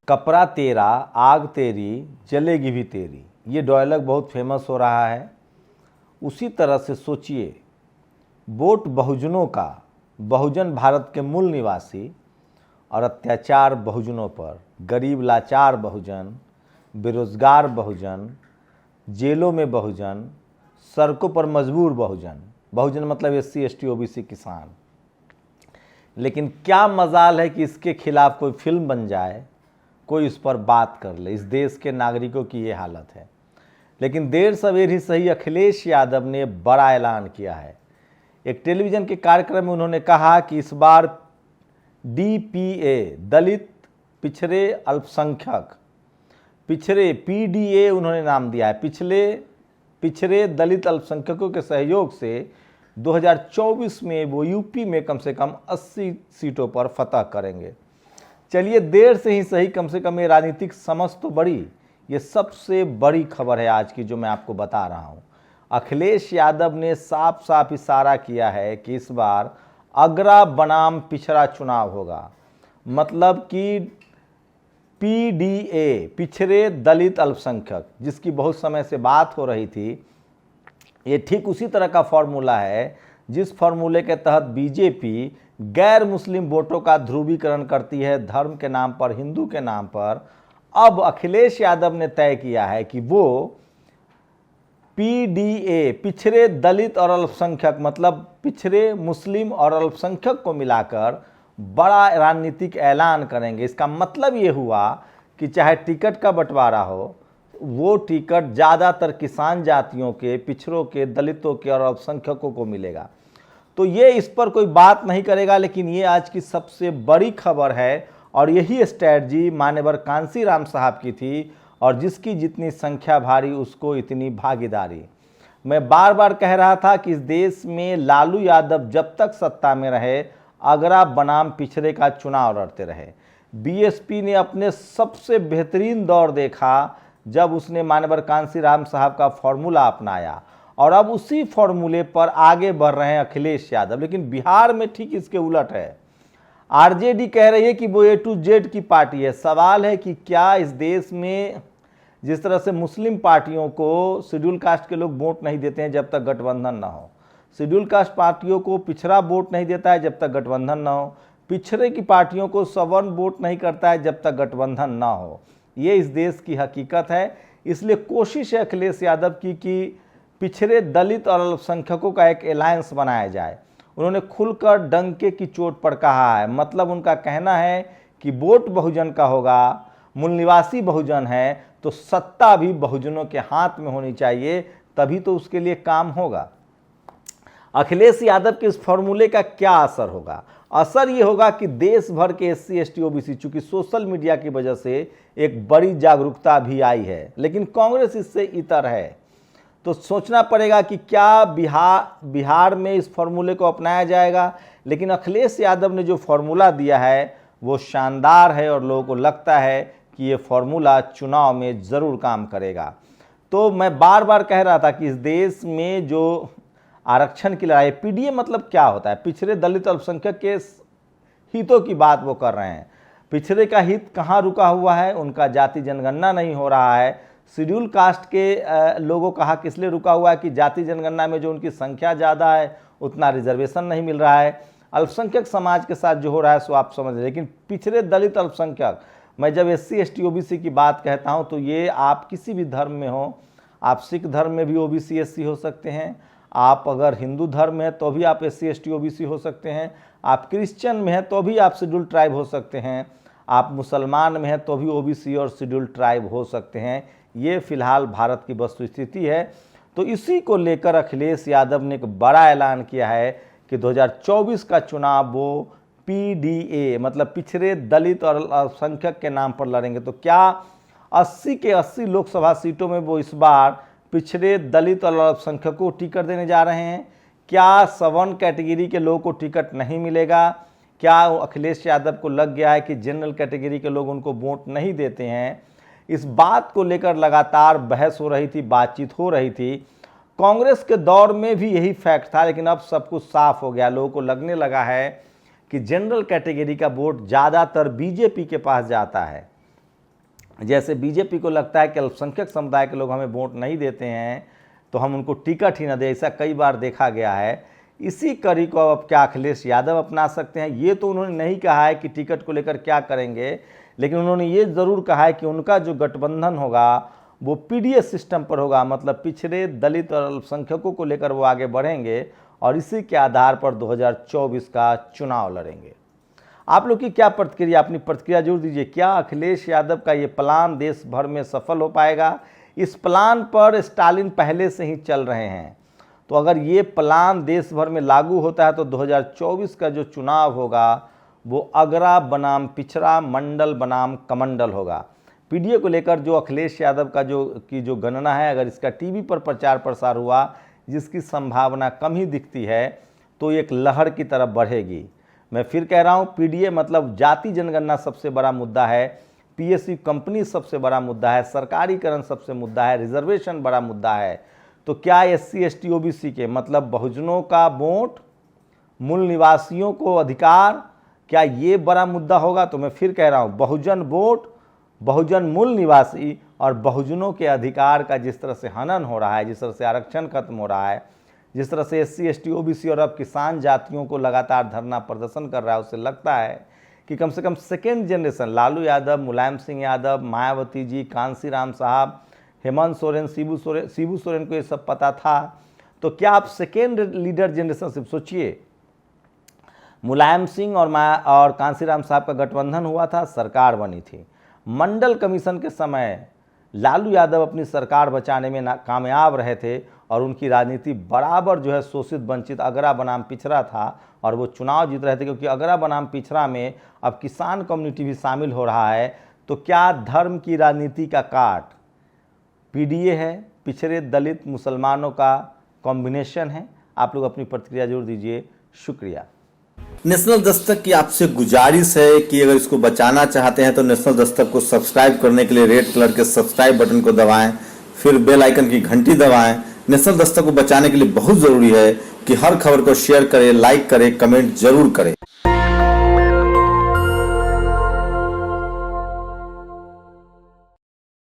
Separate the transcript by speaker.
Speaker 1: कपड़ा तेरा आग तेरी जलेगी भी तेरी, ये डायलॉग बहुत फेमस हो रहा है। उसी तरह से सोचिए, वोट बहुजनों का, बहुजन भारत के मूल निवासी, और अत्याचार बहुजनों पर, गरीब लाचार बहुजन, बेरोजगार बहुजन, जेलों में बहुजन, सड़कों पर मजबूर बहुजन। बहुजन मतलब SC ST OBC किसान। लेकिन क्या मजाल है कि इसके खिलाफ कोई फिल्म बन जाए, कोई इस पर बात कर ले। इस देश के नागरिकों की ये हालत है। लेकिन देर सवेर ही सही, अखिलेश यादव ने बड़ा ऐलान किया है। एक टेलीविजन के कार्यक्रम में उन्होंने कहा कि इस बार DPA, दलित पिछड़े अल्पसंख्यक, पिछड़े PDA उन्होंने नाम दिया है, पिछड़े दलित अल्पसंख्यकों के सहयोग से 2024 में वो यूपी में कम से कम 80 सीटों पर फतह करेंगे। चलिए, देर से ही सही, कम से कम ये राजनीतिक समझ तो बड़ी। ये सबसे बड़ी खबर है आज की जो मैं आपको बता रहा हूँ। अखिलेश यादव ने साफ साफ इशारा किया है कि इस बार अगरा बनाम पिछड़ा चुनाव होगा। मतलब कि PDA, पिछड़े दलित अल्पसंख्यक, जिसकी बहुत समय से बात हो रही थी, ये ठीक उसी तरह का फॉर्मूला है जिस फॉर्मूले के तहत बीजेपी गैर मुस्लिम वोटों का ध्रुवीकरण करती है, धर्म के नाम पर, हिंदू के नाम पर। अब अखिलेश यादव ने तय किया है कि वो PDA, पिछड़े दलित और अल्पसंख्यक, मतलब पिछड़े मुस्लिम और अल्पसंख्यक को मिलाकर बड़ा राजनीतिक ऐलान करेंगे। इसका मतलब ये हुआ कि चाहे टिकट का बंटवारा हो, वो टिकट ज़्यादातर किसान जातियों के, पिछड़ों के, दलितों के और अल्पसंख्यकों को मिलेगा। तो ये इस पर कोई बात नहीं करेगा। लेकिन ये आज की सबसे बड़ी खबर है और यही स्ट्रैटेजी मान्यवर कांशीराम साहब की थी, और जिसकी जितनी संख्या भारी उसको इतनी भागीदारी। मैं बार बार कह रहा था कि इस देश में लालू यादव जब तक सत्ता में रहे, अगरा बनाम पिछड़े का चुनाव लड़ते रहे। BSP ने अपने सबसे बेहतरीन दौर देखा जब उसने मान्यवर कांशीराम साहब का फॉर्मूला अपनाया, और अब उसी फॉर्मूले पर आगे बढ़ रहे हैं अखिलेश यादव। लेकिन बिहार में ठीक इसके उलट है। RJD कह रही है कि वो A to Z की पार्टी है। सवाल है कि क्या इस देश में जिस तरह से मुस्लिम पार्टियों को शेड्यूल कास्ट के लोग वोट नहीं देते हैं जब तक गठबंधन ना हो, शेड्यूल कास्ट पार्टियों को पिछड़ा वोट नहीं देता है जब तक गठबंधन ना हो, पिछड़े की पार्टियों को सवर्ण वोट नहीं करता है जब तक गठबंधन ना हो, ये इस देश की हकीकत है। इसलिए कोशिश है अखिलेश यादव की कि पिछड़े दलित और अल्पसंख्यकों का एक अलायंस बनाया जाए। उन्होंने खुलकर डंके की चोट पर कहा है। मतलब उनका कहना है कि वोट बहुजन का होगा, मूल निवासी बहुजन है, तो सत्ता भी बहुजनों के हाथ में होनी चाहिए, तभी तो उसके लिए काम होगा। अखिलेश यादव के इस फॉर्मूले का क्या असर होगा? असर ये होगा कि देश भर के SC ST OBC, चूंकि सोशल मीडिया की वजह से एक बड़ी जागरूकता भी आई है, लेकिन कांग्रेस इससे इतर है। तो सोचना पड़ेगा कि क्या बिहार में इस फॉर्मूले को अपनाया जाएगा। लेकिन अखिलेश यादव ने जो फॉर्मूला दिया है वो शानदार है, और लोगों को लगता है कि ये फॉर्मूला चुनाव में ज़रूर काम करेगा। तो मैं बार बार कह रहा था कि इस देश में जो आरक्षण की लड़ाई, PDA मतलब क्या होता है? पिछड़े दलित अल्पसंख्यक के हितों की बात वो कर रहे हैं। पिछड़े का हित कहाँ रुका हुआ है? उनका जाति जनगणना नहीं हो रहा है। शेड्यूल कास्ट के लोगों का हक इसलिए रुका हुआ है कि जाति जनगणना में जो उनकी संख्या ज़्यादा है उतना रिजर्वेशन नहीं मिल रहा है। अल्पसंख्यक समाज के साथ जो हो रहा है सो आप समझ रहे। लेकिन पिछड़े दलित अल्पसंख्यक, मैं जब SC ST OBC की बात कहता हूँ तो ये आप किसी भी धर्म में हो, आप सिख धर्म में भी OBC SC हो सकते हैं, आप अगर हिंदू धर्म में है तो भी आप SC ST OBC हो सकते हैं, आप क्रिश्चियन में हैं तो भी आप शेड्यूल ट्राइब हो सकते हैं, आप मुसलमान में हैं तो भी OBC और शेड्यूल ट्राइब हो सकते हैं। ये फिलहाल भारत की वस्तुस्थिति है। तो इसी को लेकर अखिलेश यादव ने एक बड़ा ऐलान किया है कि 2024 का चुनाव वो PDA मतलब पिछड़े दलित और अल्पसंख्यक के नाम पर लड़ेंगे। तो क्या 80 के 80 लोकसभा सीटों में वो इस बार पिछड़े दलित और अल्पसंख्यकों को टिकट देने जा रहे हैं? क्या सवर्ण कैटेगरी के लोगों को टिकट नहीं मिलेगा? क्या अखिलेश यादव को लग गया है कि जनरल कैटेगरी के लोग उनको वोट नहीं देते हैं? इस बात को लेकर लगातार बहस हो रही थी, बातचीत हो रही थी। कांग्रेस के दौर में भी यही फैक्ट था, लेकिन अब सब कुछ साफ हो गया। लोगों को लगने लगा है कि जनरल कैटेगरी का वोट ज़्यादातर बीजेपी के पास जाता है। जैसे बीजेपी को लगता है कि अल्पसंख्यक समुदाय के लोग हमें वोट नहीं देते हैं तो हम उनको टिकट ही ना दें, ऐसा कई बार देखा गया है। इसी कड़ी को अब क्या अखिलेश यादव अपना सकते हैं? ये तो उन्होंने नहीं कहा है कि टिकट को लेकर क्या करेंगे, लेकिन उन्होंने ये ज़रूर कहा है कि उनका जो गठबंधन होगा वो पीडीएस सिस्टम पर होगा, मतलब पिछड़े, दलित और अल्पसंख्यकों को लेकर वो आगे बढ़ेंगे और इसी के आधार पर 2024 का चुनाव लड़ेंगे। आप लोग की क्या प्रतिक्रिया, अपनी प्रतिक्रिया जरूर दीजिए। क्या अखिलेश यादव का ये प्लान देश भर में सफल हो पाएगा? इस प्लान पर स्टालिन पहले से ही चल रहे हैं, तो अगर ये प्लान देश भर में लागू होता है तो 2024 का जो चुनाव होगा वो अगरा बनाम पिछड़ा, मंडल बनाम कमंडल होगा। पीडीए को लेकर जो अखिलेश यादव का जो गणना है, अगर इसका टीवी पर प्रचार प्रसार हुआ, जिसकी संभावना कम ही दिखती है, तो एक लहर की तरफ बढ़ेगी। मैं फिर कह रहा हूँ, पीडीए मतलब जाति जनगणना सबसे बड़ा मुद्दा है, पीएसयू कंपनी सबसे बड़ा मुद्दा है, सरकारीकरण सबसे मुद्दा है, रिजर्वेशन बड़ा मुद्दा है। तो क्या एससी एसटी ओबीसी के मतलब बहुजनों का वोट, मूल निवासियों को अधिकार, क्या ये बड़ा मुद्दा होगा? तो मैं फिर कह रहा हूँ, बहुजन वोट, बहुजन मूल निवासी और बहुजनों के अधिकार का जिस तरह से हनन हो रहा है, जिस तरह से आरक्षण खत्म हो रहा है, जिस तरह से एससी एसटी ओबीसी और अब किसान जातियों को लगातार धरना प्रदर्शन कर रहा है, उससे लगता है कि कम से कम सेकेंड जनरेशन, लालू यादव, मुलायम सिंह यादव, मायावती जी, कांसीराम साहब, हेमंत सोरेन, शिबू सोरेन को ये सब पता था। तो क्या आप सेकेंड लीडर जनरेशन से सोचिए, मुलायम सिंह और कांसीराम साहब का गठबंधन हुआ था, सरकार बनी थी। मंडल कमीशन के समय लालू यादव अपनी सरकार बचाने में कामयाब रहे थे और उनकी राजनीति बराबर जो है शोषित, वंचित, अगरा बनाम पिछड़ा था और वो चुनाव जीत रहे थे, क्योंकि अगरा बनाम पिछड़ा में अब किसान कम्युनिटी भी शामिल हो रहा है। तो क्या धर्म की राजनीति का काट पीडीए है, पिछड़े, दलित, मुसलमानों का कॉम्बिनेशन है? आप लोग अपनी प्रतिक्रिया जरूर दीजिए। शुक्रिया।
Speaker 2: नेशनल दस्तक की आपसे गुजारिश है कि अगर इसको बचाना चाहते हैं तो नेशनल दस्तक को सब्सक्राइब करने के लिए रेड कलर के सब्सक्राइब बटन को दबाएं, फिर बेल आइकन की घंटी दबाएं। नेशनल दस्तक को बचाने के लिए बहुत जरूरी है कि हर खबर को शेयर करें, लाइक करें, कमेंट जरूर करें।